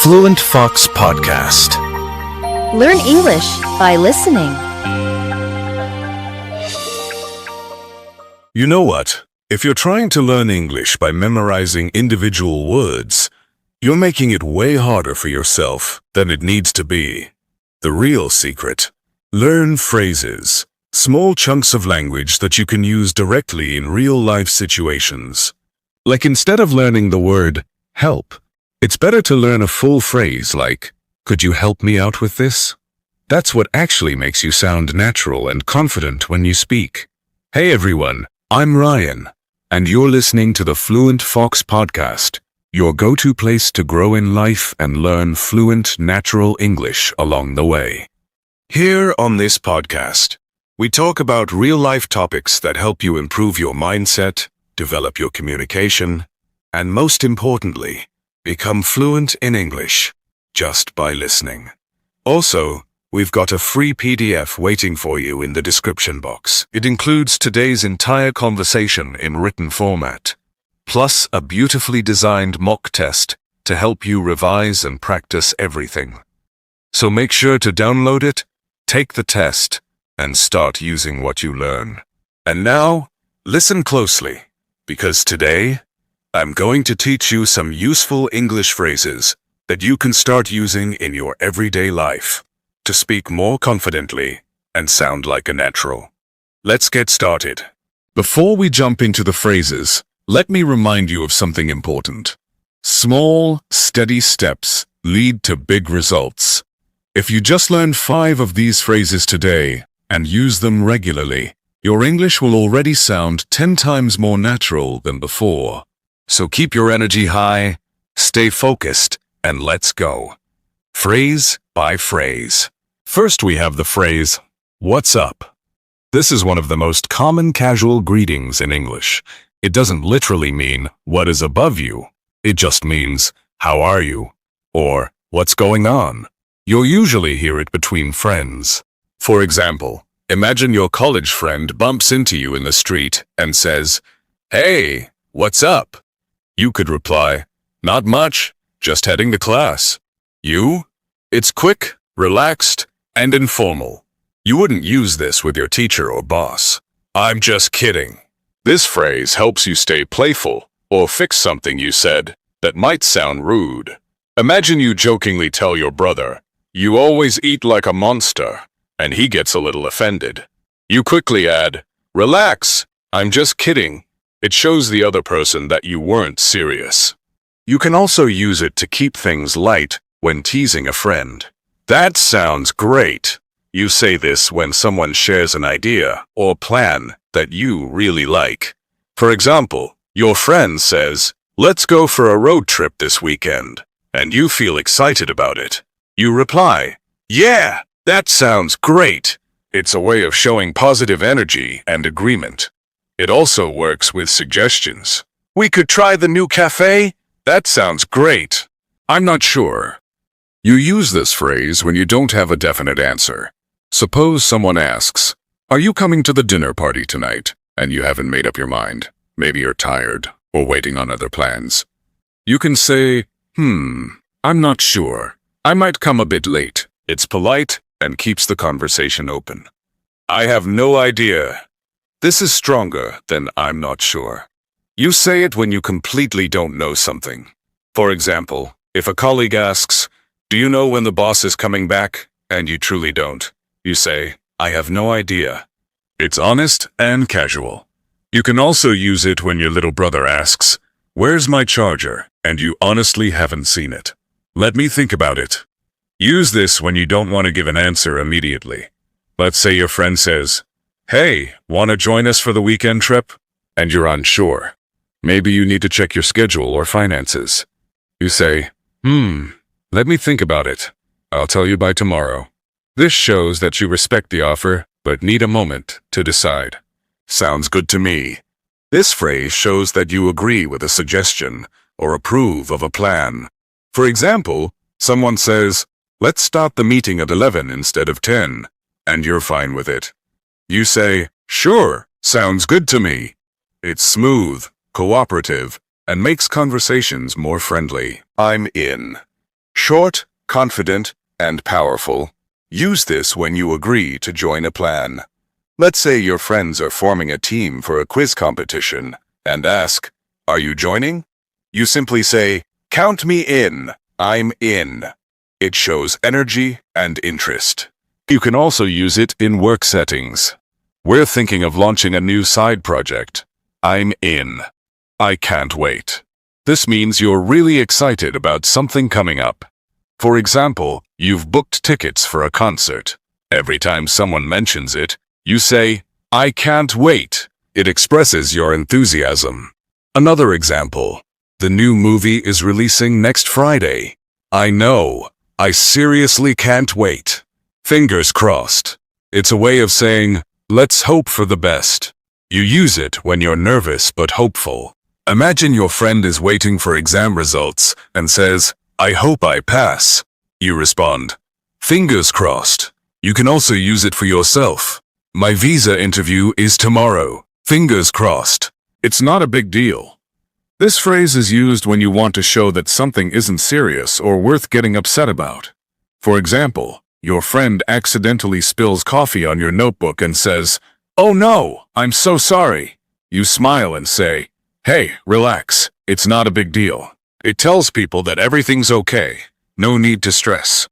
Fluent Fox Podcast. Learn English by listening. You know what? If you're trying to learn English by memorizing individual words, you're making it way harder for yourself than it needs to be. The real secret: learn phrases, small chunks of language that you can use directly in real-life situations. Like instead of learning the word help, it's better to learn a full phrase like, "Could you help me out with this?" That's what actually makes you sound natural and confident when you speak. Hey everyone, I'm Ryan, and you're listening to the Fluent Fox Podcast, your go-to place to grow in life and learn fluent, natural English along the way. Here on this podcast, we talk about real-life topics that help you improve your mindset, develop your communication, and most importantly, become fluent in English just by listening. Also, we've got a free PDF waiting for you in the description box. It includes today's entire conversation in written format, plus a beautifully designed mock test to help you revise and practice everything. So make sure to download it, take the test, and start using what you learn. And now, listen closely, because today, I'm going to teach you some useful English phrases that you can start using in your everyday life to speak more confidently and sound like a natural. Let's get started. Before we jump into the phrases, let me remind you of something important. Small, steady steps lead to big results. If you just learn 5 of these phrases today and use them regularly, your English will already sound 10 times more natural than before. So keep your energy high, stay focused, and let's go. Phrase by phrase. First we have the phrase, "What's up?" This is one of the most common casual greetings in English. It doesn't literally mean, "What is above you?" It just means, "How are you?" or "What's going on?" You'll usually hear it between friends. For example, imagine your college friend bumps into you in the street and says, "Hey, what's up?" You could reply, "Not much, just heading to class." You? It's quick, relaxed, and informal. You wouldn't use this with your teacher or boss. "I'm just kidding." This phrase helps you stay playful or fix something you said that might sound rude. Imagine you jokingly tell your brother, "You always eat like a monster," and he gets a little offended. You quickly add, "Relax, I'm just kidding." It shows the other person that you weren't serious. You can also use it to keep things light when teasing a friend. "That sounds great." You say this when someone shares an idea or plan that you really like. For example, your friend says, "Let's go for a road trip this weekend," and you feel excited about it. You reply, "Yeah, that sounds great." It's a way of showing positive energy and agreement. It also works with suggestions. "We could try the new cafe? That sounds great." "I'm not sure." You use this phrase when you don't have a definite answer. Suppose someone asks, "Are you coming to the dinner party tonight?" and you haven't made up your mind. Maybe you're tired or waiting on other plans. You can say, "I'm not sure. I might come a bit late." It's polite and keeps the conversation open. "I have no idea." This is stronger than "I'm not sure." You say it when you completely don't know something. For example, if a colleague asks, "Do you know when the boss is coming back?" and you truly don't, you say, "I have no idea." It's honest and casual. You can also use it when your little brother asks, "Where's my charger?" and you honestly haven't seen it. "Let me think about it." Use this when you don't want to give an answer immediately. Let's say your friend says, "Hey, want to join us for the weekend trip?" and you're unsure. Maybe you need to check your schedule or finances. You say, "Let me think about it. I'll tell you by tomorrow." This shows that you respect the offer, but need a moment to decide. Sounds good to me. This phrase shows that you agree with a suggestion or approve of a plan. For example, someone says, "Let's start the meeting at 11 instead of 10, and you're fine with it. You say, "Sure, sounds good to me." It's smooth, cooperative, and makes conversations more friendly. "I'm in." short, confident, and powerful. Use this when you agree to join a plan. Let's say your friends are forming a team for a quiz competition and ask, "Are you joining?" You simply say, "Count me in. I'm in." It shows energy and interest. You can also use it in work settings. We're thinking of launching a new side project. I'm in. I can't wait. This means you're really excited about something coming up. For example, you've booked tickets for a concert. Every time someone mentions it, you say, "I can't wait." It expresses your enthusiasm. Another example, the new movie is releasing next Friday. I know. I seriously can't wait. Fingers crossed. It's a way of saying, let's hope for the best. You use it when you're nervous but hopeful. Imagine your friend is waiting for exam results and says, "I hope I pass." You respond, "Fingers crossed." You can also use it for yourself. My visa interview is tomorrow. Fingers crossed. It's not a big deal. This phrase is used when you want to show that something isn't serious or worth getting upset about. For example, your friend accidentally spills coffee on your notebook and says, "Oh no, I'm so sorry." You smile and say, "Hey, relax. It's not a big deal." It tells people that everything's okay. No need to stress.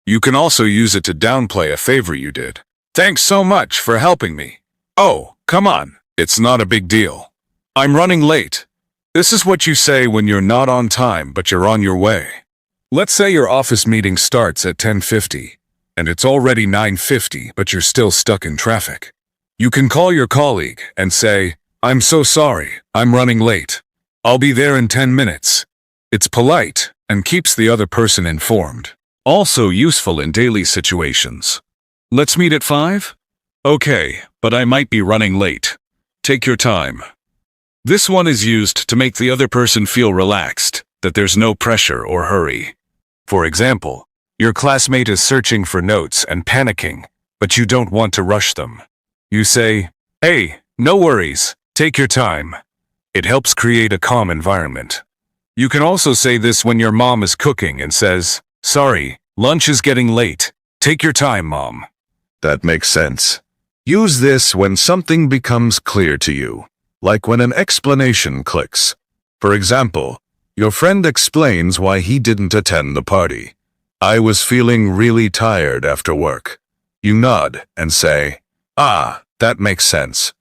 You can also use it to downplay a favor you did. "Thanks so much for helping me." "Oh, come on. It's not a big deal. I'm running late." This is what you say when you're not on time but you're on your way. Let's say your office meeting starts at 10:50 and it's already 9:50 but you're still stuck in traffic. You can call your colleague and say, "I'm so sorry, I'm running late. I'll be there in 10 minutes. It's polite and keeps the other person informed. Also useful in daily situations. "Let's meet at 5? Okay, but I might be running late. Take your time." This one is used to make the other person feel relaxed, that there's no pressure or hurry. For example, your classmate is searching for notes and panicking, but you don't want to rush them. You say, "Hey, no worries, take your time." It helps create a calm environment. You can also say this when your mom is cooking and says, "Sorry, lunch is getting late. Take your time, Mom." That makes sense. Use this when something becomes clear to you, like when an explanation clicks. For example, your friend explains why he didn't attend the party. "I was feeling really tired after work." You nod and say, "Ah, that makes sense."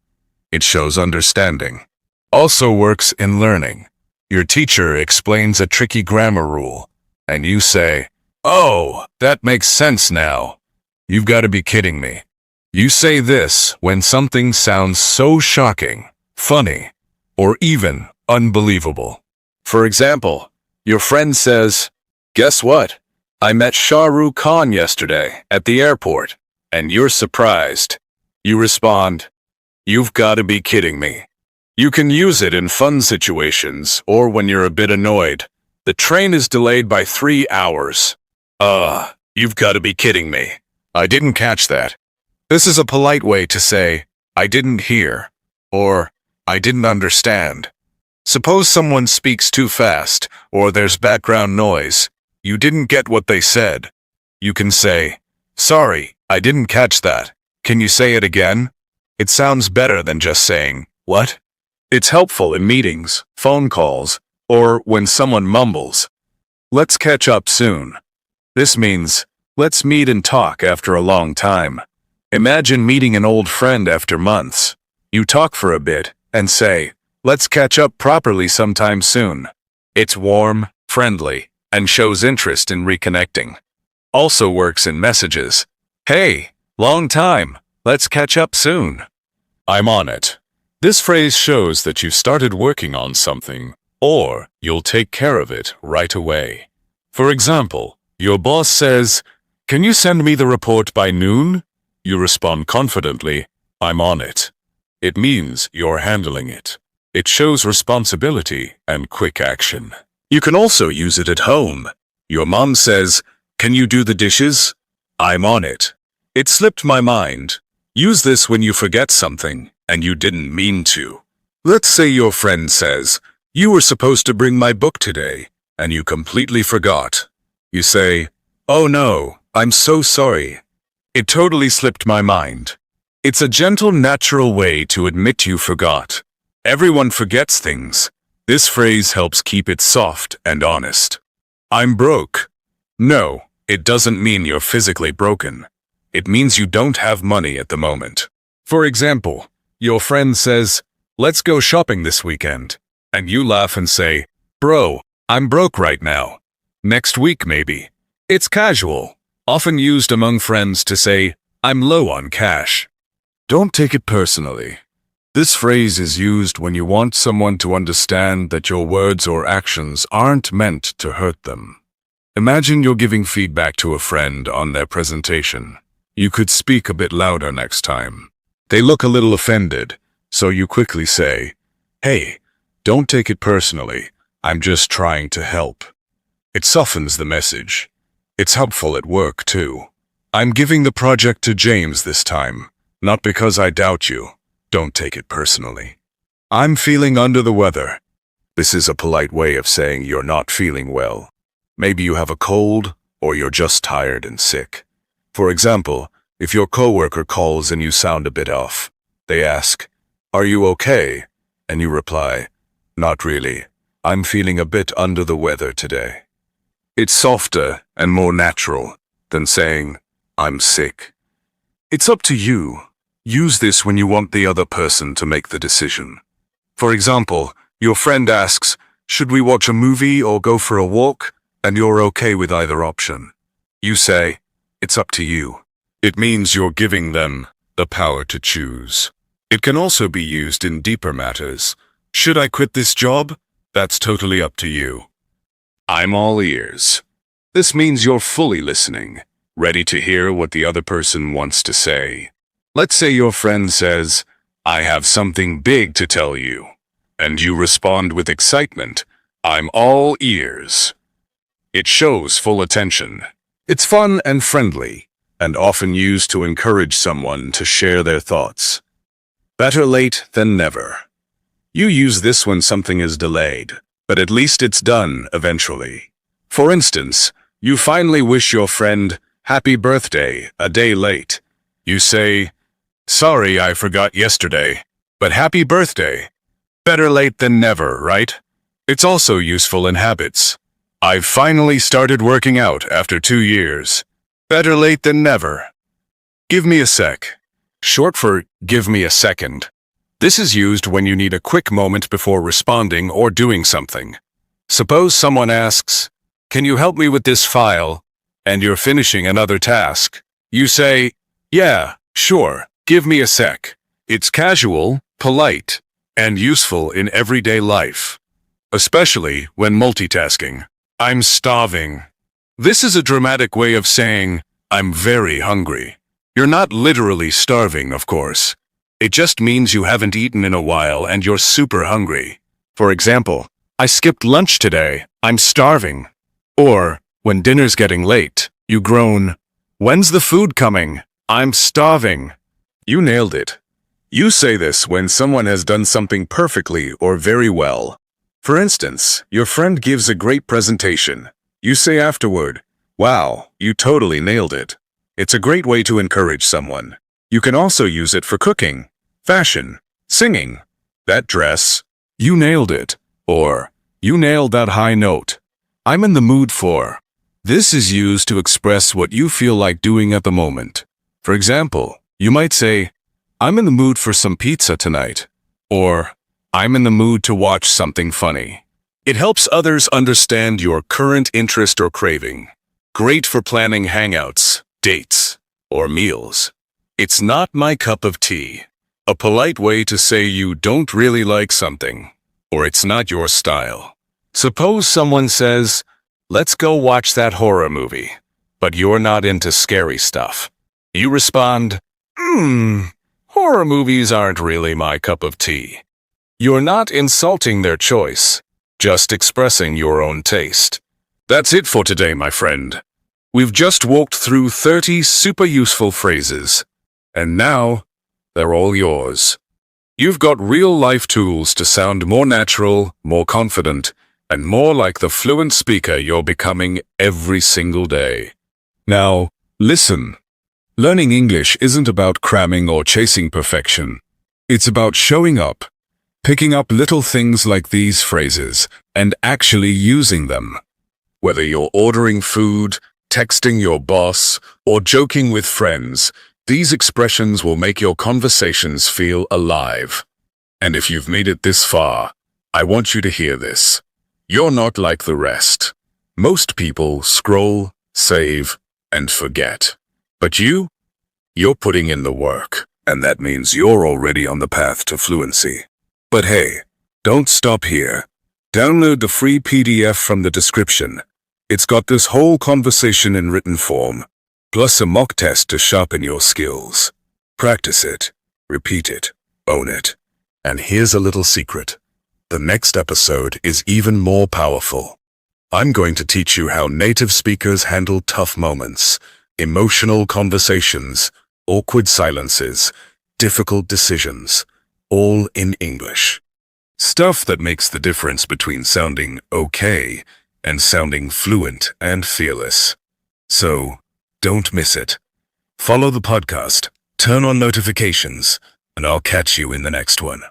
It shows understanding. Also works in learning. Your teacher explains a tricky grammar rule, and you say, "Oh, that makes sense now." You've got to be kidding me. You say this when something sounds so shocking, funny, or even unbelievable. For example, your friend says, "Guess what? I met Shah Rukh Khan yesterday at the airport," and you're surprised. You respond, "You've got to be kidding me." You can use it in fun situations or when you're a bit annoyed. "The train is delayed by 3 hours. You've got to be kidding me. I didn't catch that." This is a polite way to say, "I didn't hear," or "I didn't understand." Suppose someone speaks too fast or there's background noise. You didn't get what they said. You can say, "Sorry, I didn't catch that. Can you say it again?" It sounds better than just saying, "What?" It's helpful in meetings, phone calls, or when someone mumbles. "Let's catch up soon." This means, let's meet and talk after a long time. Imagine meeting an old friend after months. You talk for a bit and say, "Let's catch up properly sometime soon." It's warm, friendly, and shows interest in reconnecting. Also works in messages. "Hey, long time. Let's catch up soon." I'm on it. This phrase shows that you started working on something, or you'll take care of it right away. For example, your boss says, "Can you send me the report by noon?" You respond confidently, "I'm on it." It means you're handling it. It shows responsibility and quick action. You can also use it at home. Your mom says, "Can you do the dishes?" I'm on it. It slipped my mind. Use this when you forget something and you didn't mean to. Let's say your friend says, "You were supposed to bring my book today," and you completely forgot. You say, "Oh no, I'm so sorry. It totally slipped my mind." It's a gentle, natural way to admit you forgot. Everyone forgets things. This phrase helps keep it soft and honest. I'm broke. No, it doesn't mean you're physically broken. It means you don't have money at the moment. For example, your friend says, "Let's go shopping this weekend." And you laugh and say, "Bro, I'm broke right now. Next week maybe." It's casual, often used among friends to say, "I'm low on cash." Don't take it personally. This phrase is used when you want someone to understand that your words or actions aren't meant to hurt them. Imagine you're giving feedback to a friend on their presentation. You could speak a bit louder next time. They look a little offended, so you quickly say, "Hey, don't take it personally. I'm just trying to help." It softens the message. It's helpful at work too. "I'm giving the project to James this time, not because I doubt you. Don't take it personally." "I'm feeling under the weather." This is a polite way of saying you're not feeling well. Maybe you have a cold, or you're just tired and sick. For example, if your coworker calls and you sound a bit off, they ask, "Are you okay?" And you reply, "Not really. I'm feeling a bit under the weather today." It's softer and more natural than saying, "I'm sick." It's up to you. Use this when you want the other person to make the decision. For example, your friend asks, "Should we watch a movie or go for a walk?" And you're okay with either option. You say, "It's up to you." It means you're giving them the power to choose. It can also be used in deeper matters. "Should I quit this job?" That's totally up to you. I'm all ears. This means you're fully listening, ready to hear what the other person wants to say. Let's say your friend says, "I have something big to tell you," and you respond with excitement, "I'm all ears." It shows full attention. It's fun and friendly, and often used to encourage someone to share their thoughts. Better late than never. You use this when something is delayed, but at least it's done eventually. For instance, you finally wish your friend happy birthday a day late. You say, "Sorry I forgot yesterday, but happy birthday." Better late than never, right? It's also useful in habits. "I've finally started working out after 2 years." Better late than never. Give me a sec. Short for give me a second. This is used when you need a quick moment before responding or doing something. Suppose someone asks, "Can you help me with this file?" and you're finishing another task. You say, "Yeah, sure, give me a sec." It's casual, polite, and useful in everyday life, especially when multitasking. I'm starving. This is a dramatic way of saying, "I'm very hungry." You're not literally starving, of course. It just means you haven't eaten in a while and you're super hungry. For example, "I skipped lunch today. I'm starving." Or, when dinner's getting late, you groan, "When's the food coming? I'm starving." You nailed it. You say this when someone has done something perfectly or very well. For instance, your friend gives a great presentation. You say afterward, "Wow, you totally nailed it." It's a great way to encourage someone. You can also use it for cooking, fashion, singing. "That dress, you nailed it." Or, "You nailed that high note." "I'm in the mood for." This is used to express what you feel like doing at the moment. For example, you might say, "I'm in the mood for some pizza tonight." Or, "I'm in the mood to watch something funny." It helps others understand your current interest or craving. Great for planning hangouts, dates, or meals. It's not my cup of tea. A polite way to say you don't really like something, or it's not your style. Suppose someone says, "Let's go watch that horror movie," but you're not into scary stuff. You respond, "Horror movies aren't really my cup of tea." You're not insulting their choice, just expressing your own taste. That's it for today, my friend. We've just walked through 30 super useful phrases, and now they're all yours. You've got real-life tools to sound more natural, more confident, and more like the fluent speaker you're becoming every single day. Now, listen. Learning English isn't about cramming or chasing perfection. It's about showing up, picking up little things like these phrases, and actually using them. Whether you're ordering food, texting your boss, or joking with friends, these expressions will make your conversations feel alive. And if you've made it this far, I want you to hear this. You're not like the rest. Most people scroll, save, and forget. But you're putting in the work, and that means you're already on the path to fluency. But hey, don't stop here. Download the free PDF from the description. It's got this whole conversation in written form, plus a mock test to sharpen your skills. Practice it, repeat it, own it. And here's a little secret. The next episode is even more powerful. I'm going to teach you how native speakers handle tough moments, emotional conversations, awkward silences, difficult decisions, all in English. Stuff that makes the difference between sounding okay and sounding fluent and fearless. So, don't miss it. Follow the podcast, turn on notifications, and I'll catch you in the next one.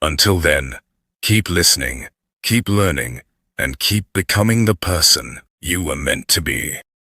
Until then, keep listening, keep learning, and keep becoming the person you were meant to be.